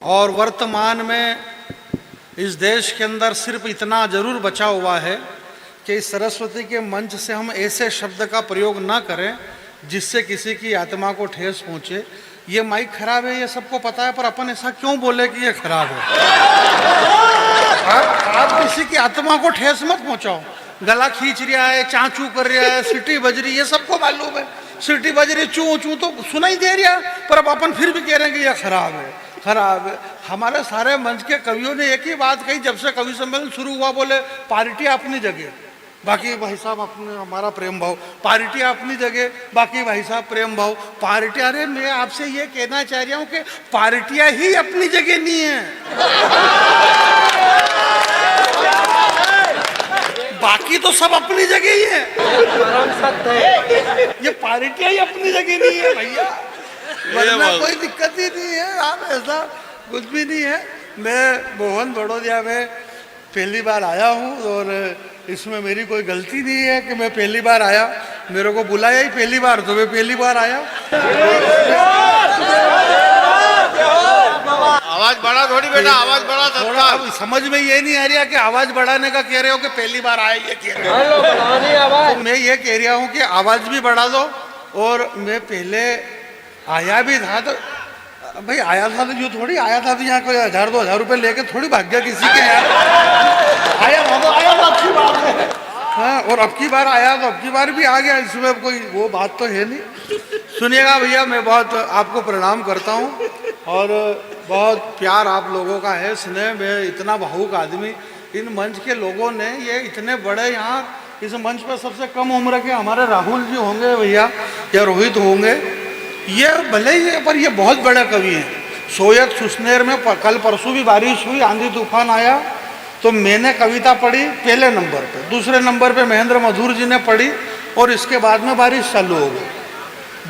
और वर्तमान में इस देश के अंदर सिर्फ इतना जरूर बचा हुआ है कि इस सरस्वती के मंच से हम ऐसे शब्द का प्रयोग ना करें जिससे किसी की आत्मा को ठेस पहुंचे। ये माइक खराब है, ये सबको पता है, पर अपन ऐसा क्यों बोले कि ये खराब है? आप किसी की आत्मा को ठेस मत पहुंचाओ। गला खींच रहा है, चाँचू कर रहा है, सीटी बज रही है, ये सबको मालूम है। सीटी बज रही, चू चू तो सुनाई दे रहा है, पर अब अपन फिर भी कह रहे हैं कि यह खराब है, खराब है। हमारे सारे मंच के कवियों ने एक ही बात कही जब से कवि सम्मेलन शुरू हुआ, बोले पार्टी अपनी जगह, बाकी भाई साहब अपने हमारा प्रेम भाव, पार्टी अपनी जगह, बाकी भाई साहब प्रेम भाव, पार्टी। अरे मैं आपसे ये कहना चाह रहा हूँ कि पार्टियां ही अपनी जगह नहीं है, बाकी तो सब अपनी जगह ही है। ये पार्टियां ही अपनी जगह नहीं है भैया, वरना कोई दिक्कत ही नहीं है। आप ऐसा कुछ भी नहीं है। मैं मोहन बड़ौदिया में पहली बार आया हूँ और इसमें मेरी कोई गलती नहीं है कि मैं पहली बार आया। मेरे को बुलाया ही पहली बार, तो मैं पहली बार आया। आवाज बढ़ा थोड़ी बेटा, आवाज बढ़ा थोड़ा। अब समझ में ये नहीं आ रहा कि आवाज बढ़ाने का कह रहे हो कि पहली बार आए ये कह रहे हो। तो मैं ये कह रहा हूँ कि आवाज भी बढ़ा दो। और मैं पहले आया भी था, तो भाई आया था तो जो थोड़ी आया था तो यहाँ कोई 1000-2000 रुपए लेके थोड़ी भाग गया किसी के यार। आया था तो आया था, अच्छी बात है। हाँ, और अब की बार आया तो अब की बार भी आ गया, इसमें कोई वो बात तो है नहीं। सुनिएगा भैया, मैं बहुत आपको प्रणाम करता हूँ और बहुत प्यार आप लोगों का है, स्नेह। मैं इतना भावुक आदमी, इन मंच के लोगों ने ये इतने बड़े, यहाँ इस मंच पर सबसे कम उम्र के हमारे राहुल जी होंगे भैया या रोहित होंगे, ये भले ही है पर ये बहुत बड़े कवि हैं। सोयत सुसनेर में कल परसों भी बारिश हुई, आंधी तूफान आया, तो मैंने कविता पढ़ी पहले नंबर पे, दूसरे नंबर पे महेंद्र मधुर जी ने पढ़ी और इसके बाद में बारिश चालू हो गई।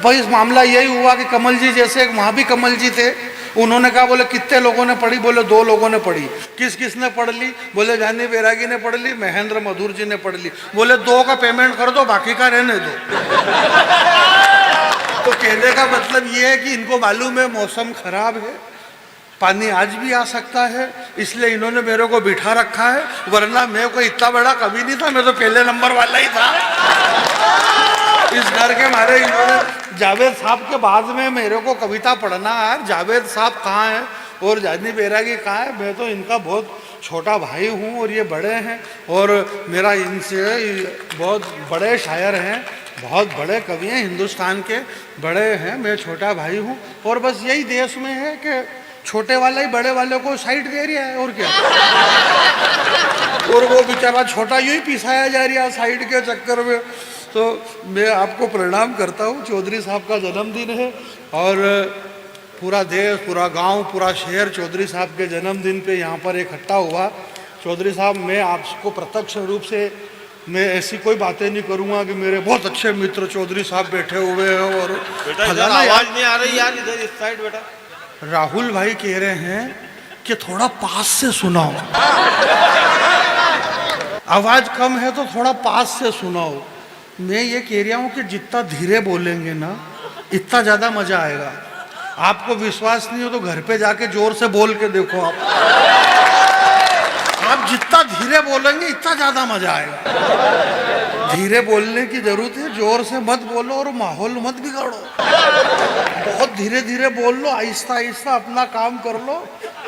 भाई इस मामला यही हुआ कि कमल जी जैसे एक वहाँ भी कमल जी थे, उन्होंने कहा, बोले कितने लोगों ने पढ़ी? बोले 2 लोगों ने पढ़ी। किस किस ने पढ़ ली? बोले जानी बैरागी ने पढ़ ली, महेंद्र मधुर जी ने पढ़ ली। बोले 2 का पेमेंट कर दो, बाकी का रहने दो। तो कहने का मतलब ये है कि इनको मालूम है मौसम खराब है, पानी आज भी आ सकता है, इसलिए इन्होंने मेरे को बिठा रखा है, वरना मैं कोई इतना बड़ा कवि नहीं था, मैं तो पहले नंबर वाला ही था। इस डर के मारे इन्होंने जावेद साहब के बाद में मेरे को कविता पढ़ना है। जावेद साहब कहाँ हैं और जानी बैरागी कहाँ है? मैं तो इनका बहुत छोटा भाई हूँ और ये बड़े हैं और मेरा इनसे बहुत बड़े शायर हैं, बहुत बड़े कवि हैं, हिंदुस्तान के बड़े हैं, मैं छोटा भाई हूँ। और बस यही देश में है कि छोटे वाला ही बड़े वाले को साइड दे रहा है, और क्या। और वो बेचारा छोटा यूं ही पिसाया जा रहा है साइड के चक्कर में। तो मैं आपको प्रणाम करता हूँ। चौधरी साहब का जन्मदिन है और पूरा देश, पूरा गांव, पूरा शहर चौधरी साहब के जन्मदिन पे यहाँ पर इकट्ठा हुआ। चौधरी साहब, मैं आपको प्रत्यक्ष रूप से मैं ऐसी कोई बातें नहीं करूँगा कि मेरे बहुत अच्छे मित्र चौधरी साहब बैठे हुए हैं और आवाज नहीं आ रही यार, इधर इस साइड बेटा। राहुल भाई कह रहे हैं कि थोड़ा पास से सुनाओ, आवाज कम है तो थोड़ा पास से सुनाओ। मैं ये कह रहा हूँ कि जितना धीरे बोलेंगे ना इतना ज़्यादा मज़ा आएगा। आपको विश्वास नहीं हो तो घर पे जाके जोर से बोल के देखो। आप जितना धीरे बोलेंगे इतना ज़्यादा मज़ा आएगा। धीरे बोलने की ज़रूरत है, जोर से मत बोलो और माहौल मत बिगाड़ो। बहुत धीरे धीरे बोल लो, आहिस्ता आहिस्ता अपना काम कर लो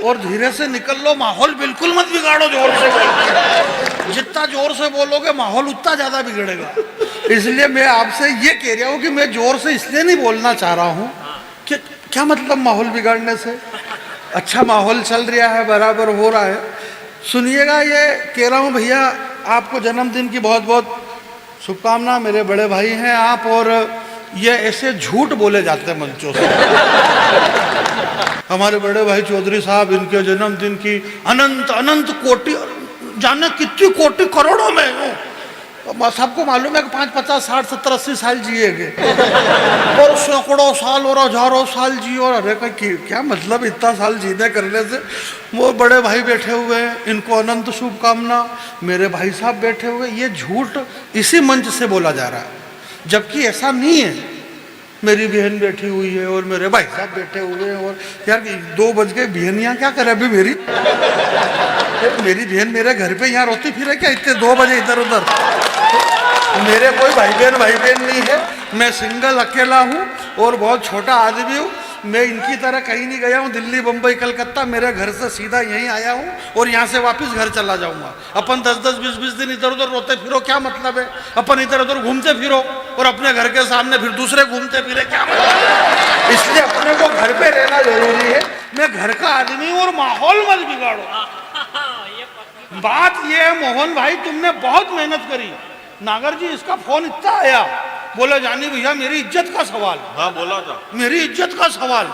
और धीरे से निकल लो। माहौल बिल्कुल मत बिगाड़ो जोर से बोल। जितना जोर से बोलोगे माहौल उतना ज़्यादा बिगड़ेगा। इसलिए मैं आपसे ये कह रहा हूँ कि मैं जोर से इसलिए नहीं बोलना चाह रहा हूँ कि क्या मतलब माहौल बिगाड़ने से। अच्छा माहौल चल रहा है, बराबर हो रहा है। सुनिएगा, ये कह रहा हूँ भैया, आपको जन्मदिन की बहुत बहुत शुभकामना। मेरे बड़े भाई हैं आप, और ये ऐसे झूठ बोले जाते हैं मंचों से। हमारे बड़े भाई चौधरी साहब, इनके जन्मदिन की अनंत अनंत कोटि, जाने कितनी कोटि करोड़ों में हूँ। सबको मालूम है कि 5, 50, 60, 70, 80 साल जिएगे और सैकड़ों साल और हजारों साल जिए। और अरे क्या मतलब इतना साल जीने करने से। वो बड़े भाई बैठे हुए हैं, इनको अनंत शुभकामना। मेरे भाई साहब बैठे हुए, ये झूठ इसी मंच से बोला जा रहा है, जबकि ऐसा नहीं है। मेरी बहन बैठी हुई है और मेरे भाई साहब बैठे हुए हैं, और यार 2 बज गए, बहनियाँ क्या करे अभी मेरी? मेरी बहन मेरे घर पे यहाँ रोती फिरे क्या इतने 2 बजे इधर उधर? मेरे कोई भाई बहन नहीं है, मैं सिंगल अकेला हूँ और बहुत छोटा आदमी हूँ। मैं इनकी तरह कहीं नहीं गया हूँ, दिल्ली बम्बई कलकत्ता, मेरे घर से सीधा यहीं आया हूँ और यहाँ से वापस घर चला जाऊँगा। अपन 10-10, 20-20 दिन इधर उधर रोते फिरो, क्या मतलब है? अपन इधर उधर घूमते फिरो और अपने घर के सामने फिर दूसरे घूमते फिरे, क्या मतलब? इसलिए अपने को घर पे रहना जरूरी है। मैं घर का आदमी हूँ और माहौल मत बिगाड़ो। बात ये है मोहन भाई, तुमने बहुत मेहनत करी। नागर जी इसका फोन इतना आया, बोला जानी भैया मेरी इज्जत का सवाल। हाँ बोला था, मेरी इज्जत का सवाल।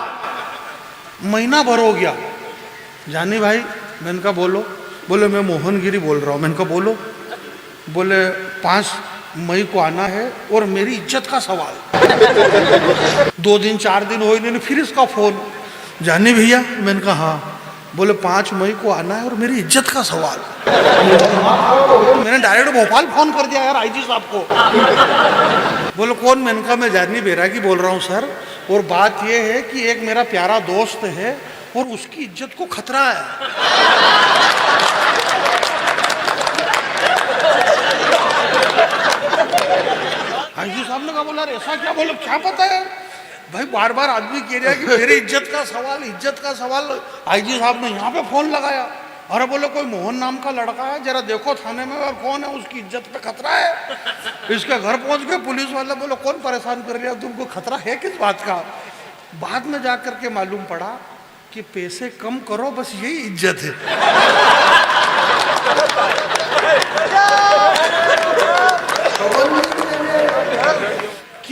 महीना भर हो गया। जानी भाई, मैंने कहा बोलो। बोले मैं मोहन गिरी बोल रहा हूँ। मैंने कहा बोलो। बोले 5 मई को आना है और मेरी इज्जत का सवाल। 2 दिन 4 दिन हो इन्होंने फिर इसका फोन, जानी भैया। मैंने कहा हाँ। बोले 5 मई को आना है और मेरी इज्जत का सवाल। मैंने डायरेक्ट भोपाल फोन कर दिया यार आईजी साहब को। बोले कौन? मैंने कहा मैं जानी बैरागी बोल रहा हूँ सर, और बात यह है कि एक मेरा प्यारा दोस्त है और उसकी इज्जत को खतरा है। आईजी साहब ने कहा बोला ऐसा क्या? बोलो क्या पता है भाई, बार बार आदमी कह रहा है कि मेरी इज्जत का सवाल, इज्जत का सवाल। आईजी साहब ने यहाँ पे फोन लगाया। अरे बोले कोई मोहन नाम का लड़का है, जरा देखो थाने में, और कौन है, उसकी इज्जत पे खतरा है। इसके घर पहुंच गए पुलिस वाले। बोले कौन परेशान कर रहा है तुमको, खतरा है किस बात का? बाद में जाकर के मालूम पड़ा कि पैसे कम करो बस यही इज्जत है।